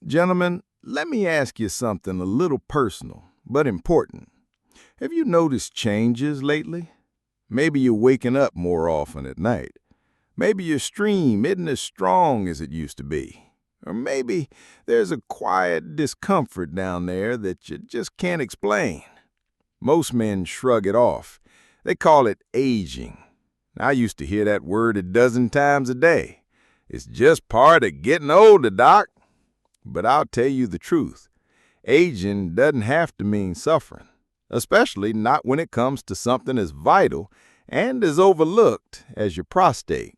Gentlemen, let me ask you something a little personal, but important. Have you noticed changes lately? Maybe you're waking up more often at night. Maybe your stream isn't as strong as it used to be. Or maybe there's a quiet discomfort down there that you just can't explain. Most men shrug it off. They call it aging. I used to hear that word a dozen times a day. It's just part of getting older, Doc. But I'll tell you the truth. Aging doesn't have to mean suffering, especially not when it comes to something as vital and as overlooked as your prostate.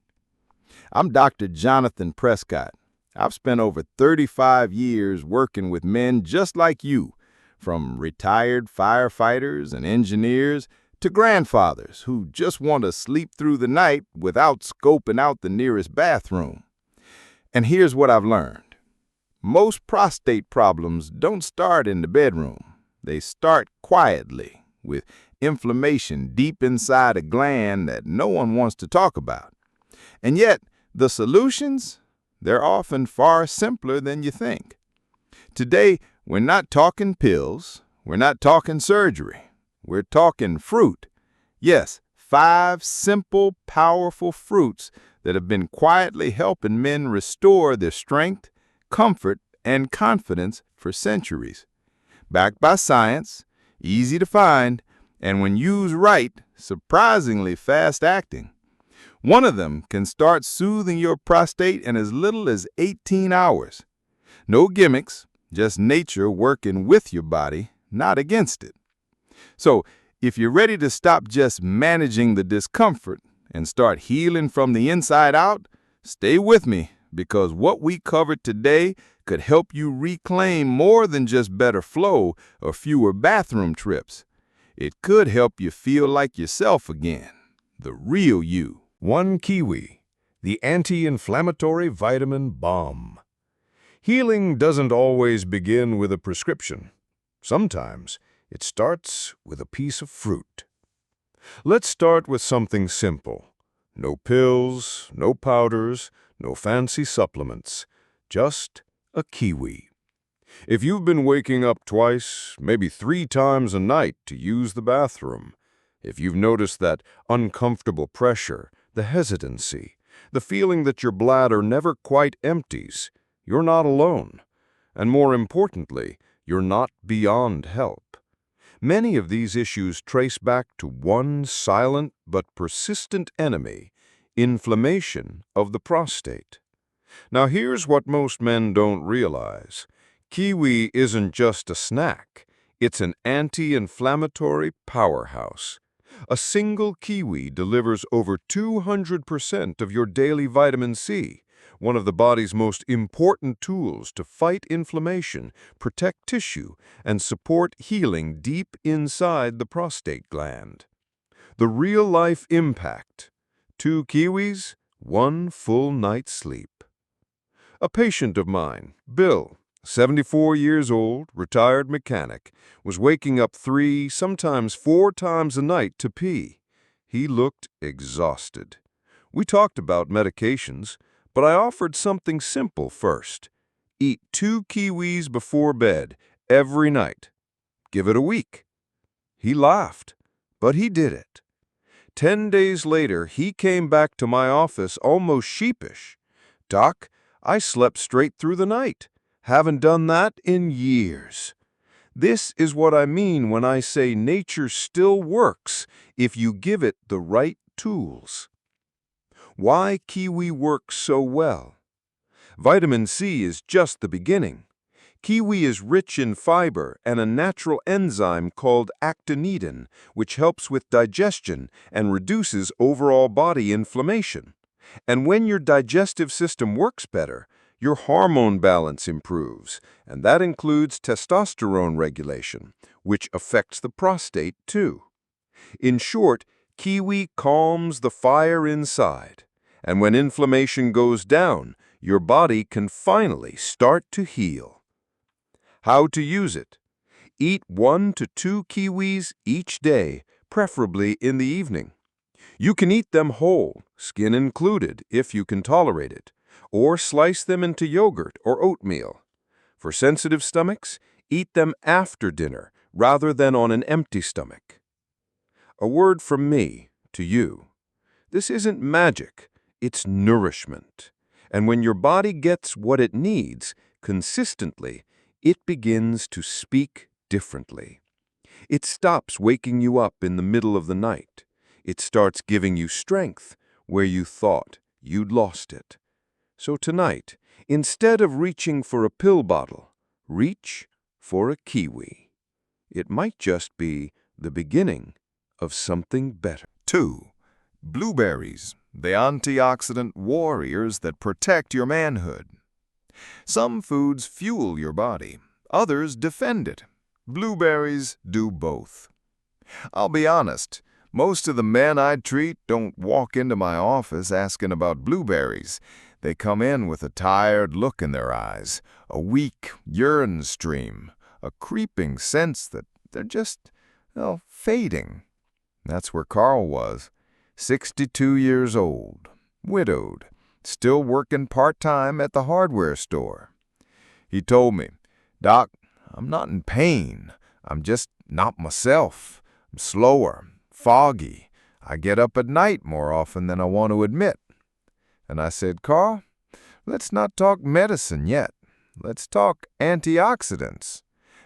I'm Dr. Jonathan Prescott. I've spent over 35 years working with men just like you, from retired firefighters and engineers to grandfathers who just want to sleep through the night without scoping out the nearest bathroom. And here's what I've learned. Most prostate problems don't start in the bedroom. They start quietly, with inflammation deep inside a gland that no one wants to talk about. And yet, the solutions? They're often far simpler than you think. Today, we're not talking pills. We're not talking surgery. We're talking fruit. Yes, 5 simple, powerful fruits that have been quietly helping men restore their strength, comfort, and confidence for centuries. Backed by science, easy to find, and when used right, surprisingly fast-acting. One of them can start soothing your prostate in as little as 18 hours. No gimmicks, just nature working with your body, not against it. So, if you're ready to stop just managing the discomfort and start healing from the inside out, stay with me, because what we covered today could help you reclaim more than just better flow or fewer bathroom trips. It could help you feel like yourself again, the real you. 1 Kiwi, the anti-inflammatory vitamin bomb. Healing doesn't always begin with a prescription. Sometimes it starts with a piece of fruit. Let's start with something simple. No pills, no powders, no fancy supplements, just a kiwi. If you've been waking up twice, maybe 3 times a night to use the bathroom, if you've noticed that uncomfortable pressure, the hesitancy, the feeling that your bladder never quite empties, you're not alone. And more importantly, you're not beyond help. Many of these issues trace back to one silent but persistent enemy, inflammation of the prostate. Now here's what most men don't realize. Kiwi isn't just a snack. It's an anti-inflammatory powerhouse. A single kiwi delivers over 200% of your daily vitamin C, one of the body's most important tools to fight inflammation, protect tissue, and support healing deep inside the prostate gland. The real-life impact: 2 kiwis, 1 full night's sleep. A patient of mine, Bill, 74 years old, retired mechanic, was waking up 3, sometimes 4 times a night to pee. He looked exhausted. We talked about medications, but I offered something simple first. Eat 2 kiwis before bed every night. Give it a week. He laughed, but he did it. 10 days later, he came back to my office almost sheepish. "Doc, I slept straight through the night. Haven't done that in years." This is what I mean when I say nature still works if you give it the right tools. Why kiwi works so well? Vitamin C is just the beginning. Kiwi is rich in fiber and a natural enzyme called actinidin, which helps with digestion and reduces overall body inflammation. And when your digestive system works better, your hormone balance improves, and that includes testosterone regulation, which affects the prostate too. In short, kiwi calms the fire inside, and when inflammation goes down, your body can finally start to heal. How to use it? Eat 1 to 2 kiwis each day, preferably in the evening. You can eat them whole, skin included, if you can tolerate it, or slice them into yogurt or oatmeal. For sensitive stomachs, eat them after dinner rather than on an empty stomach. A word from me to you. This isn't magic, it's nourishment. And when your body gets what it needs consistently, it begins to speak differently. It stops waking you up in the middle of the night. It starts giving you strength where you thought you'd lost it. So tonight, instead of reaching for a pill bottle, reach for a kiwi. It might just be the beginning of something better. 2. Blueberries, the antioxidant warriors that protect your manhood. Some foods fuel your body, others defend it. Blueberries do both. I'll be honest, most of the men I treat don't walk into my office asking about blueberries. They come in with a tired look in their eyes, a weak urine stream, a creeping sense that they're just, fading. That's where Carl was, 62 years old, widowed, still working part-time at the hardware store. He told me, "Doc, I'm not in pain. I'm just not myself. I'm slower, foggy. I get up at night more often than I want to admit." And I said, "Carl, let's not talk medicine yet. Let's talk antioxidants.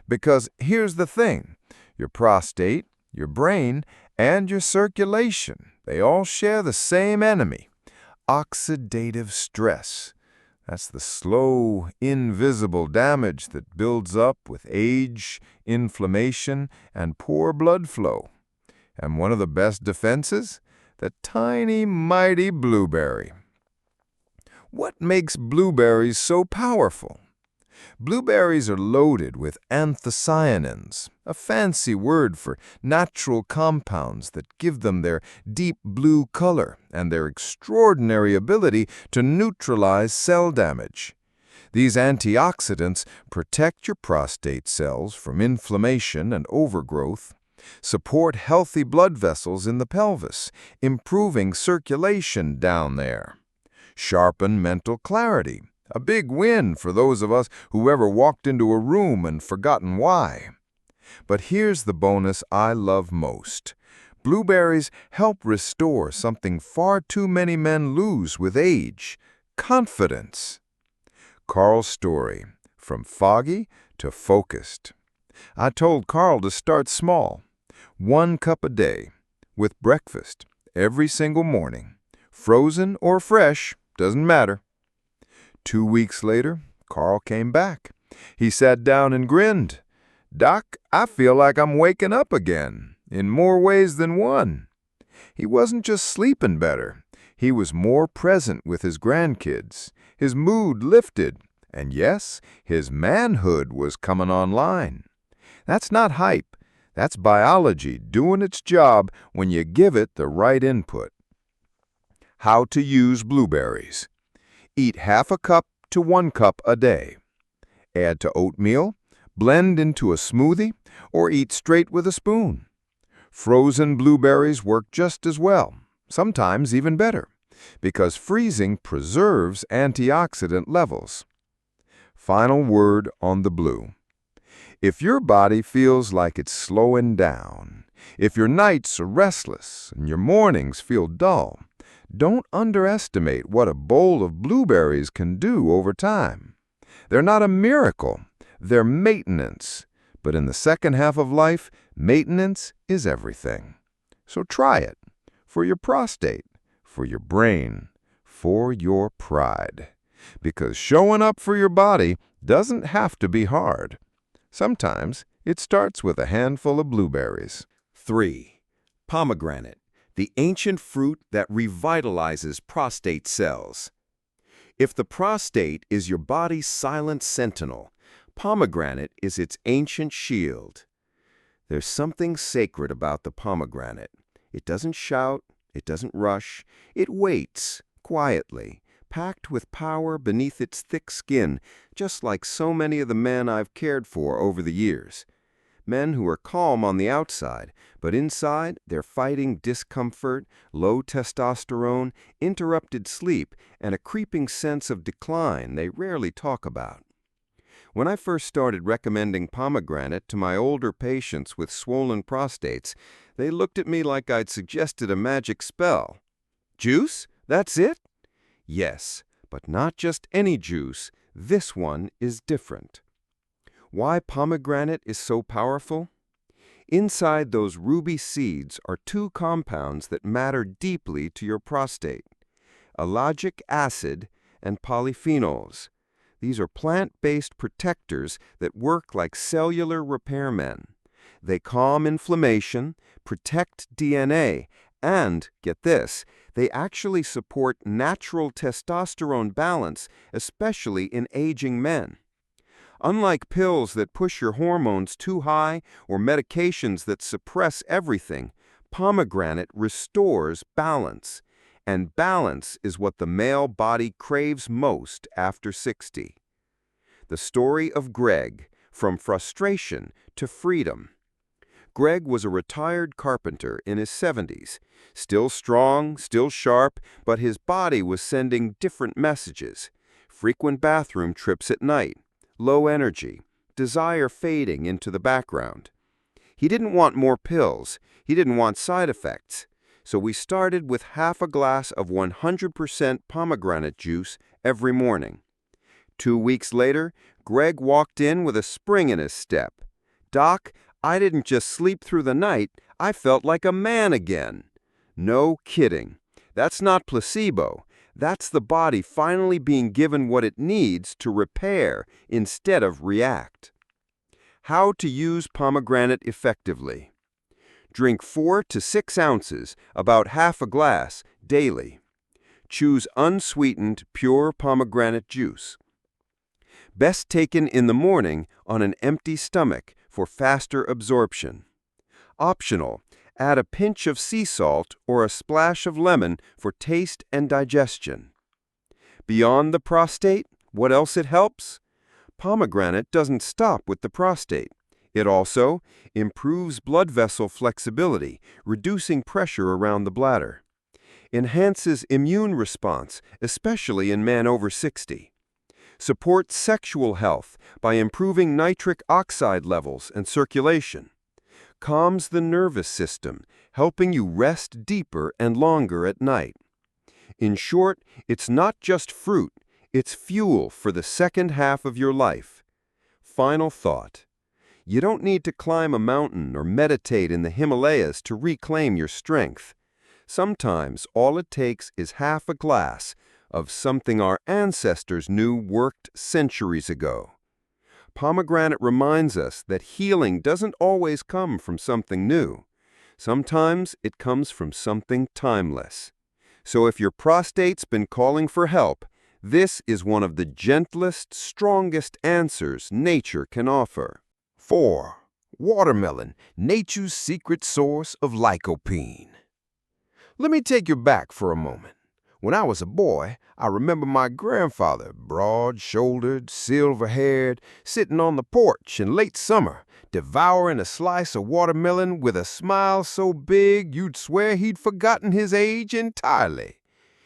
Because here's the thing, your prostate, your brain, and your circulation, they all share the same enemy, oxidative stress. That's the slow, invisible damage that builds up with age, inflammation, and poor blood flow. And one of the best defenses? The tiny, mighty blueberry. What makes blueberries so powerful? Blueberries are loaded with anthocyanins, a fancy word for natural compounds that give them their deep blue color and their extraordinary ability to neutralize cell damage. These antioxidants protect your prostate cells from inflammation and overgrowth, support healthy blood vessels in the pelvis, improving circulation down there, sharpen mental clarity, a big win for those of us who ever walked into a room and forgotten why. But here's the bonus I love most. Blueberries help restore something far too many men lose with age: confidence. Carl's story, from foggy to focused. I told Carl to start small, 1 cup a day, with breakfast every single morning. Frozen or fresh, doesn't matter. 2 weeks later, Carl came back. He sat down and grinned. "Doc, I feel like I'm waking up again, in more ways than one." He wasn't just sleeping better. He was more present with his grandkids. His mood lifted. And yes, his manhood was coming online. That's not hype. That's biology doing its job when you give it the right input. How to use blueberries. Eat half a cup to 1 cup a day. Add to oatmeal, blend into a smoothie, or eat straight with a spoon. Frozen blueberries work just as well, sometimes even better, because freezing preserves antioxidant levels. Final word on the blue. If your body feels like it's slowing down, if your nights are restless and your mornings feel dull, don't underestimate what a bowl of blueberries can do over time. They're not a miracle, they're maintenance. But in the second half of life, maintenance is everything. So try it, for your prostate, for your brain, for your pride. Because showing up for your body doesn't have to be hard. Sometimes it starts with a handful of blueberries. 3. Pomegranate, the ancient fruit that revitalizes prostate cells. If the prostate is your body's silent sentinel, pomegranate is its ancient shield. There's something sacred about the pomegranate. It doesn't shout, it doesn't rush, it waits quietly, packed with power beneath its thick skin, just like so many of the men I've cared for over the years. Men who are calm on the outside, but inside they're fighting discomfort, low testosterone, interrupted sleep, and a creeping sense of decline they rarely talk about. When I first started recommending pomegranate to my older patients with swollen prostates, they looked at me like I'd suggested a magic spell. Juice? That's it? Yes, but not just any juice. This one is different. Why pomegranate is so powerful? Inside those ruby seeds are two compounds that matter deeply to your prostate: ellagic acid and polyphenols. These are plant-based protectors that work like cellular repairmen. They calm inflammation, protect DNA, and, get this, they actually support natural testosterone balance, especially in aging men. Unlike pills that push your hormones too high or medications that suppress everything, pomegranate restores balance. And balance is what the male body craves most after 60. The story of Greg, from frustration to freedom. Greg was a retired carpenter in his 70s, still strong, still sharp, but his body was sending different messages. Frequent bathroom trips at night, low energy, desire fading into the background. He didn't want more pills. He didn't want side effects. So we started with half a glass of 100% pomegranate juice every morning. 2 weeks later, Greg walked in with a spring in his step. "Doc, I didn't just sleep through the night, I felt like a man again." No kidding. That's not placebo. That's the body finally being given what it needs to repair instead of react. How to use pomegranate effectively. Drink 4 to 6 ounces, about half a glass, daily. Choose unsweetened, pure pomegranate juice. Best taken in the morning on an empty stomach for faster absorption. Optional, add a pinch of sea salt or a splash of lemon for taste and digestion. Beyond the prostate, what else it helps? Pomegranate doesn't stop with the prostate. It also improves blood vessel flexibility, reducing pressure around the bladder. Enhances immune response, especially in men over 60. Supports sexual health by improving nitric oxide levels and circulation. Calms the nervous system, helping you rest deeper and longer at night. In short, it's not just fruit, it's fuel for the second half of your life. Final thought. You don't need to climb a mountain or meditate in the Himalayas to reclaim your strength. Sometimes all it takes is half a glass of something our ancestors knew worked centuries ago. Pomegranate reminds us that healing doesn't always come from something new. Sometimes it comes from something timeless. So if your prostate's been calling for help, this is one of the gentlest, strongest answers nature can offer. 4. Watermelon, nature's secret source of lycopene. Let me take you back for a moment. When I was a boy, I remember my grandfather, broad-shouldered, silver-haired, sitting on the porch in late summer, devouring a slice of watermelon with a smile so big you'd swear he'd forgotten his age entirely.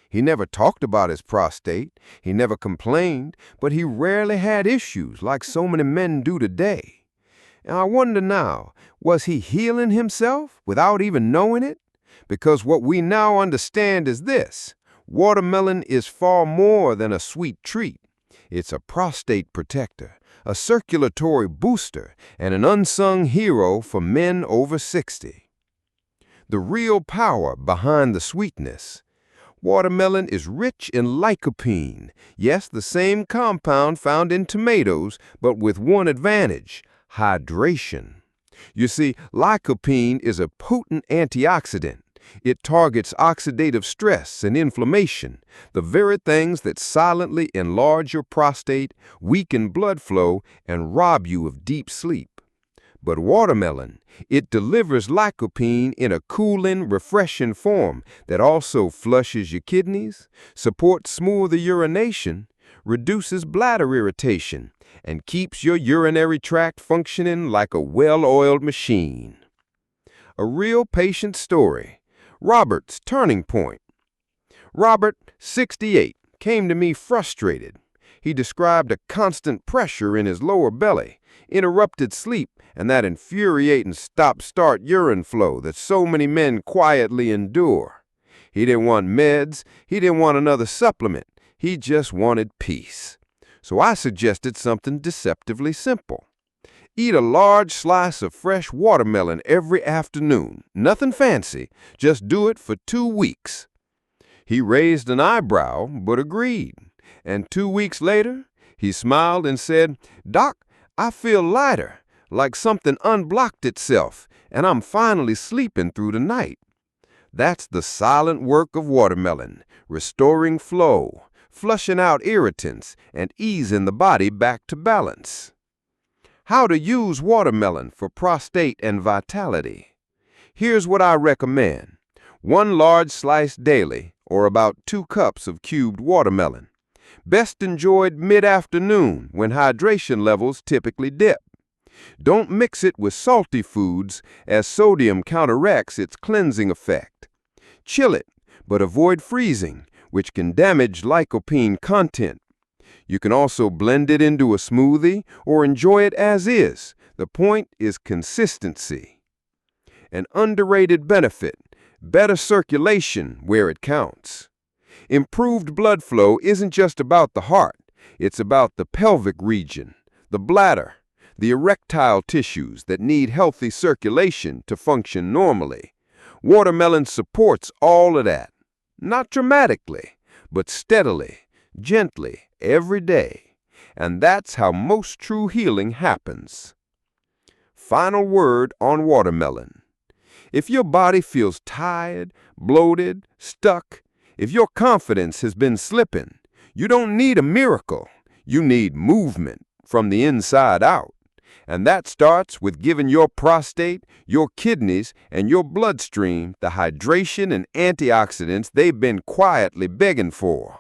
He never talked about his prostate, he never complained, but he rarely had issues like so many men do today. And I wonder now, was he healing himself without even knowing it? Because what we now understand is this: watermelon is far more than a sweet treat. It's a prostate protector, a circulatory booster, and an unsung hero for men over 60. The real power behind the sweetness. Watermelon is rich in lycopene, yes, the same compound found in tomatoes, but with one advantage: hydration. You see, lycopene is a potent antioxidant. It targets oxidative stress and inflammation, the very things that silently enlarge your prostate, weaken blood flow, and rob you of deep sleep. But watermelon, it delivers lycopene in a cooling, refreshing form that also flushes your kidneys, supports smoother urination, reduces bladder irritation, and keeps your urinary tract functioning like a well-oiled machine. A real patient story. Robert's turning point. Robert, 68, came to me frustrated. He described a constant pressure in his lower belly, interrupted sleep, and that infuriating stop-start urine flow that so many men quietly endure. He didn't want meds, he didn't want another supplement, he just wanted peace. So I suggested something deceptively simple. Eat a large slice of fresh watermelon every afternoon. Nothing fancy, just do it for 2 weeks. He raised an eyebrow, but agreed. And 2 weeks later, he smiled and said, "Doc, I feel lighter, like something unblocked itself, and I'm finally sleeping through the night." That's the silent work of watermelon, restoring flow, flushing out irritants, and easing the body back to balance. How to use watermelon for prostate and vitality. Here's what I recommend. 1 large slice daily, or about 2 cups of cubed watermelon. Best enjoyed mid-afternoon when hydration levels typically dip. Don't mix it with salty foods, as sodium counteracts its cleansing effect. Chill it, but avoid freezing, which can damage lycopene content. You can also blend it into a smoothie or enjoy it as is. The point is consistency. An underrated benefit, better circulation where it counts. Improved blood flow isn't just about the heart, it's about the pelvic region, the bladder, the erectile tissues that need healthy circulation to function normally. Watermelon supports all of that. Not dramatically, but steadily, gently, every day. And that's how most true healing happens. Final word on watermelon. If your body feels tired, bloated, stuck, if your confidence has been slipping, you don't need a miracle. You need movement from the inside out. And that starts with giving your prostate, your kidneys, and your bloodstream the hydration and antioxidants they've been quietly begging for.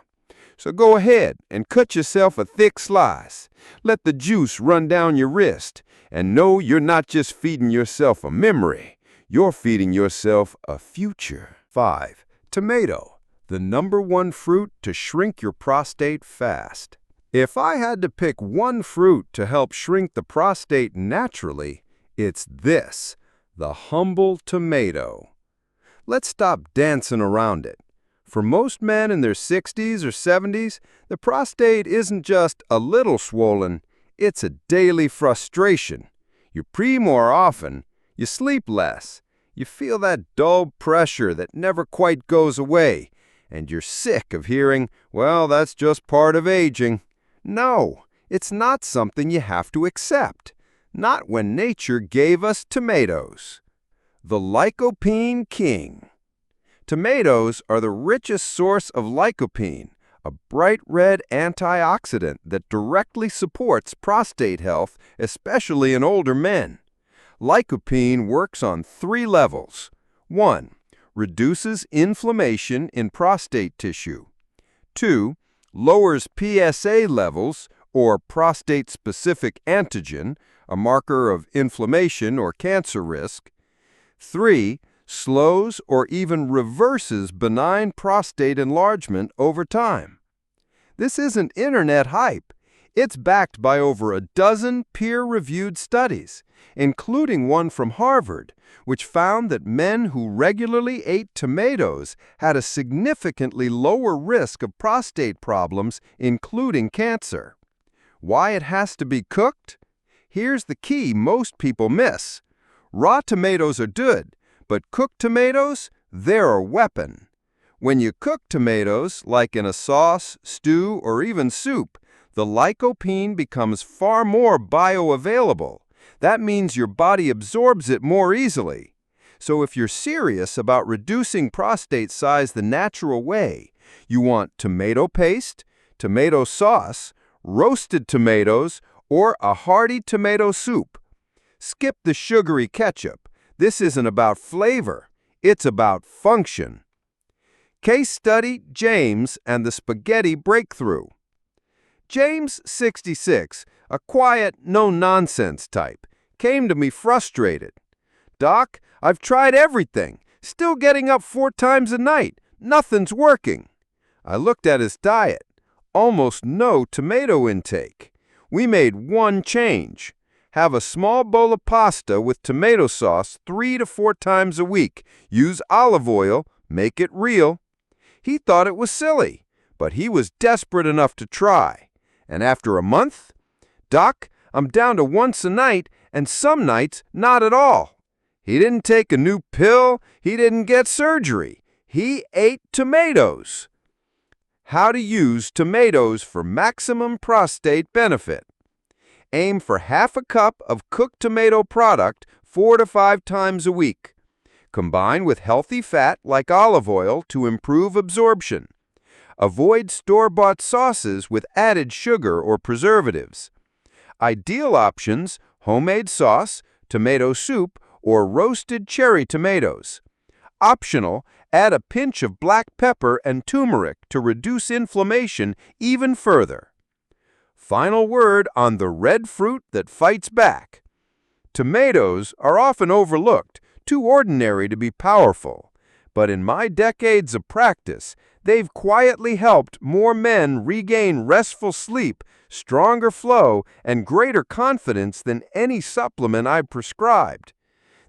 So go ahead and cut yourself a thick slice. Let the juice run down your wrist. And know you're not just feeding yourself a memory. You're feeding yourself a future. 5. Tomato, the #1 fruit to shrink your prostate fast. If I had to pick one fruit to help shrink the prostate naturally, it's this, the humble tomato. Let's stop dancing around it. For most men in their 60s or 70s, the prostate isn't just a little swollen, it's a daily frustration. You pee more often, you sleep less, you feel that dull pressure that never quite goes away, and you're sick of hearing, "Well, that's just part of aging." No, it's not something you have to accept. Not when nature gave us tomatoes. The lycopene king. Tomatoes are the richest source of lycopene, a bright red antioxidant that directly supports prostate health, especially in older men. Lycopene works on 3 levels. 1. Reduces inflammation in prostate tissue. 2. Lowers PSA levels, or prostate-specific antigen, a marker of inflammation or cancer risk. 3. Slows or even reverses benign prostate enlargement over time. This isn't internet hype. It's backed by over a dozen peer-reviewed studies, including one from Harvard, which found that men who regularly ate tomatoes had a significantly lower risk of prostate problems, including cancer. Why it has to be cooked? Here's the key most people miss. Raw tomatoes are good, but cooked tomatoes, they're a weapon. When you cook tomatoes, like in a sauce, stew, or even soup, the lycopene becomes far more bioavailable. That means your body absorbs it more easily. So if you're serious about reducing prostate size the natural way, you want tomato paste, tomato sauce, roasted tomatoes, or a hearty tomato soup. Skip the sugary ketchup. This isn't about flavor. It's about function. Case study, James and the spaghetti breakthrough. James, 66, a quiet, no-nonsense type, came to me frustrated. "Doc, I've tried everything, still getting up 4 times a night. Nothing's working." I looked at his diet. almost no tomato intake. We made one change. Have a small bowl of pasta with tomato sauce 3 to 4 times a week. Use olive oil, make it real. He thought it was silly, but he was desperate enough to try. And after a month, "Doc, I'm down to once a night, and some nights not at all." He didn't take a new pill. He didn't get surgery. He ate tomatoes. How to use tomatoes for maximum prostate benefit. Aim for half a cup of cooked tomato product 4 to 5 times a week. Combine with healthy fat like olive oil to improve absorption. Avoid store-bought sauces with added sugar or preservatives. Ideal options: homemade sauce, tomato soup, or roasted cherry tomatoes. Optional: add a pinch of black pepper and turmeric to reduce inflammation even further. Final word on the red fruit that fights back. Tomatoes are often overlooked, too ordinary to be powerful. But in my decades of practice, they've quietly helped more men regain restful sleep, stronger flow, and greater confidence than any supplement I've prescribed.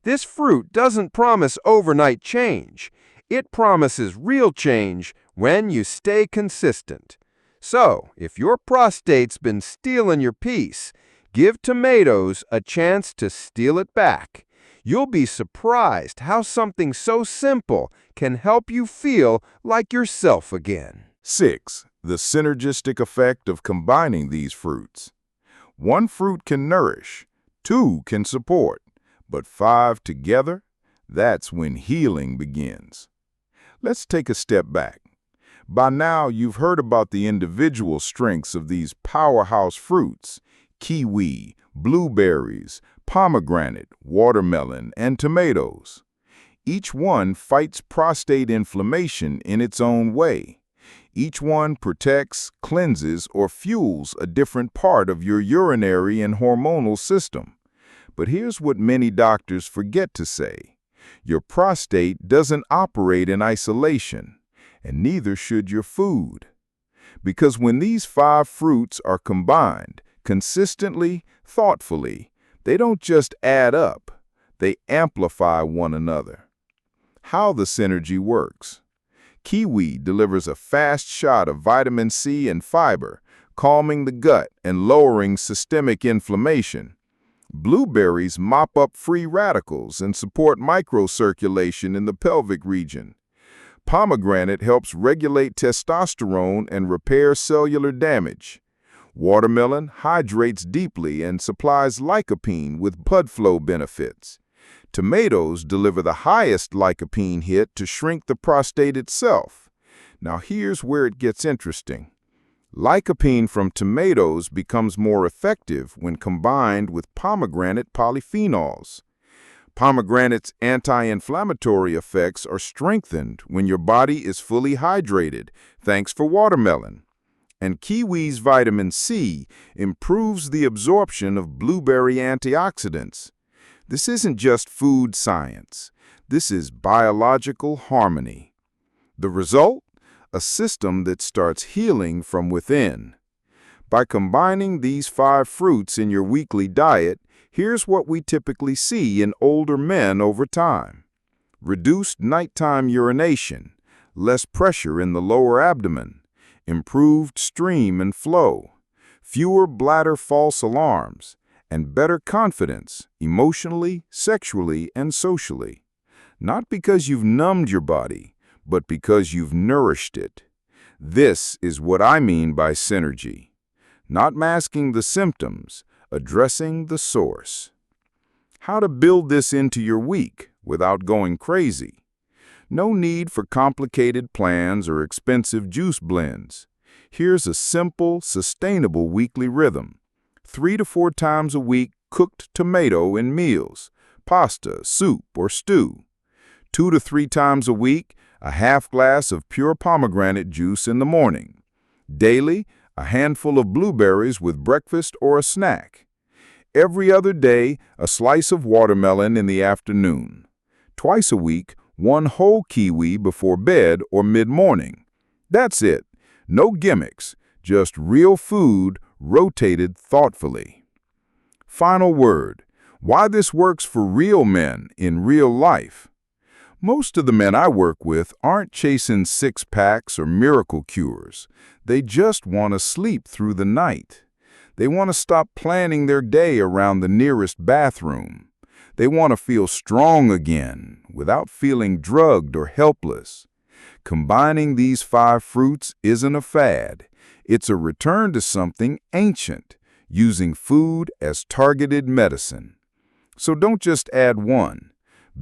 This fruit doesn't promise overnight change. It promises real change when you stay consistent. So, if your prostate's been stealing your peace, give tomatoes a chance to steal it back. You'll be surprised how something so simple can help you feel like yourself again. 6. The synergistic effect of combining these fruits. 1 fruit can nourish, 2 can support, but 5 together, that's when healing begins. Let's take a step back. By now, you've heard about the individual strengths of these powerhouse fruits: kiwi, blueberries, pomegranate, watermelon, and tomatoes. Each one fights prostate inflammation in its own way. Each one protects, cleanses, or fuels a different part of your urinary and hormonal system. But here's what many doctors forget to say. Your prostate doesn't operate in isolation, and neither should your food. Because when these 5 fruits are combined consistently, thoughtfully, they don't just add up, they amplify one another. How the synergy works. Kiwi delivers a fast shot of vitamin C and fiber, calming the gut and lowering systemic inflammation. Blueberries mop up free radicals and support microcirculation in the pelvic region. Pomegranate helps regulate testosterone and repair cellular damage. Watermelon hydrates deeply and supplies lycopene with blood flow benefits. Tomatoes deliver the highest lycopene hit to shrink the prostate itself. Now here's where it gets interesting. Lycopene from tomatoes becomes more effective when combined with pomegranate polyphenols. Pomegranate's anti-inflammatory effects are strengthened when your body is fully hydrated, thanks for watermelon. And kiwi's vitamin C improves the absorption of blueberry antioxidants. This isn't just food science. This is biological harmony. The result? A system that starts healing from within. By combining these 5 fruits in your weekly diet, here's what we typically see in older men over time. Reduced nighttime urination, less pressure in the lower abdomen, improved stream and flow, fewer bladder false alarms, and better confidence emotionally, sexually, and socially. Not because you've numbed your body, but because you've nourished it. This is what I mean by synergy. Not masking the symptoms, addressing the source. How to build this into your week without going crazy. No need for complicated plans or expensive juice blends. Here's a simple, sustainable weekly rhythm. 3 to 4 times a week cooked tomato in meals, pasta, soup, or stew. 2 to 3 times a week, a half glass of pure pomegranate juice in the morning. Daily, a handful of blueberries with breakfast or a snack. Every other day, a slice of watermelon in the afternoon. Twice a week, 1 whole kiwi before bed or mid-morning. That's it. No gimmicks, just real food rotated thoughtfully. Final word: why this works for real men in real life. Most of the men I work with aren't chasing six-packs or miracle cures. They just want to sleep through the night. They want to stop planning their day around the nearest bathroom. They want to feel strong again without feeling drugged or helpless. Combining these 5 fruits isn't a fad. It's a return to something ancient, using food as targeted medicine. So don't just add one.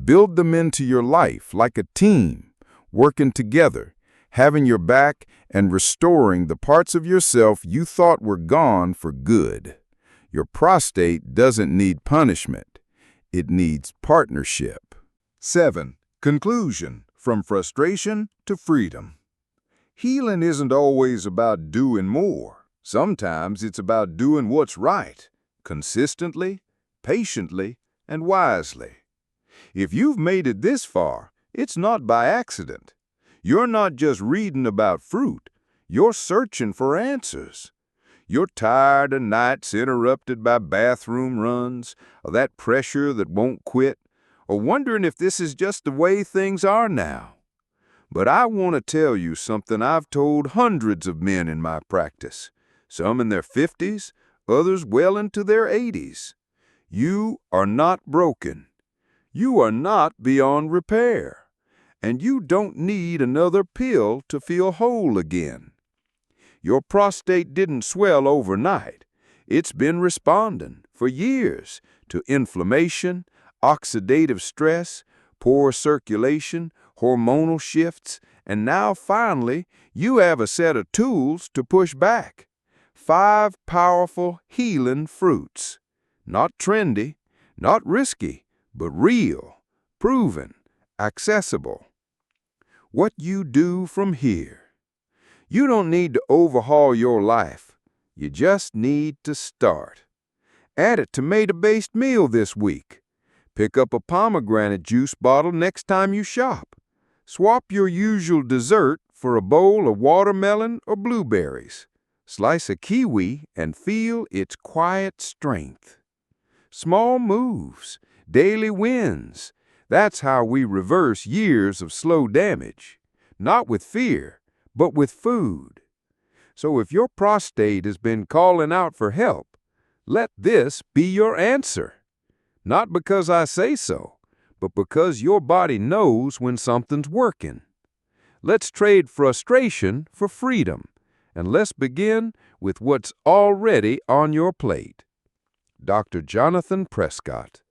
Build them into your life like a team, working together, having your back, and restoring the parts of yourself you thought were gone for good. Your prostate doesn't need punishment. It needs partnership. 7. Conclusion: from frustration to freedom. Healing isn't always about doing more. Sometimes it's about doing what's right, consistently, patiently, and wisely. If you've made it this far, it's not by accident. You're not just reading about fruit. You're searching for answers. You're tired of nights interrupted by bathroom runs, or that pressure that won't quit, or wondering if this is just the way things are now. But I want to tell you something I've told hundreds of men in my practice, some in their 50s, others well into their 80s. You are not broken. You are not beyond repair. And you don't need another pill to feel whole again. Your prostate didn't swell overnight. It's been responding for years to inflammation, oxidative stress, poor circulation, hormonal shifts, and now finally you have a set of tools to push back. 5 powerful healing fruits. Not trendy, not risky, but real, proven, accessible. What you do from here. You don't need to overhaul your life. You just need to start. Add a tomato-based meal this week. Pick up a pomegranate juice bottle next time you shop. Swap your usual dessert for a bowl of watermelon or blueberries. Slice a kiwi and feel its quiet strength. Small moves, daily wins. That's how we reverse years of slow damage. Not with fear, but with food. So if your prostate has been calling out for help, let this be your answer. Not because I say so, but because your body knows when something's working. Let's trade frustration for freedom, and let's begin with what's already on your plate. Dr. Jonathan Prescott.